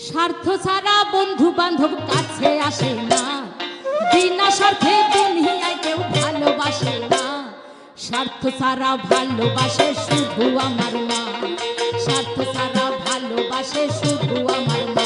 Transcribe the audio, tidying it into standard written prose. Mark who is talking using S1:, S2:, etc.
S1: স্বার্থ ছাড়া বন্ধু বান্ধব কাছে আসে না, বিনা স্বার্থে দুনিয়ায় কেউ ভালোবাসে না। স্বার্থ ছাড়া ভালোবাসে শুধু আমার মা, স্বার্থ ছাড়া ভালোবাসে শুধু আমার মা।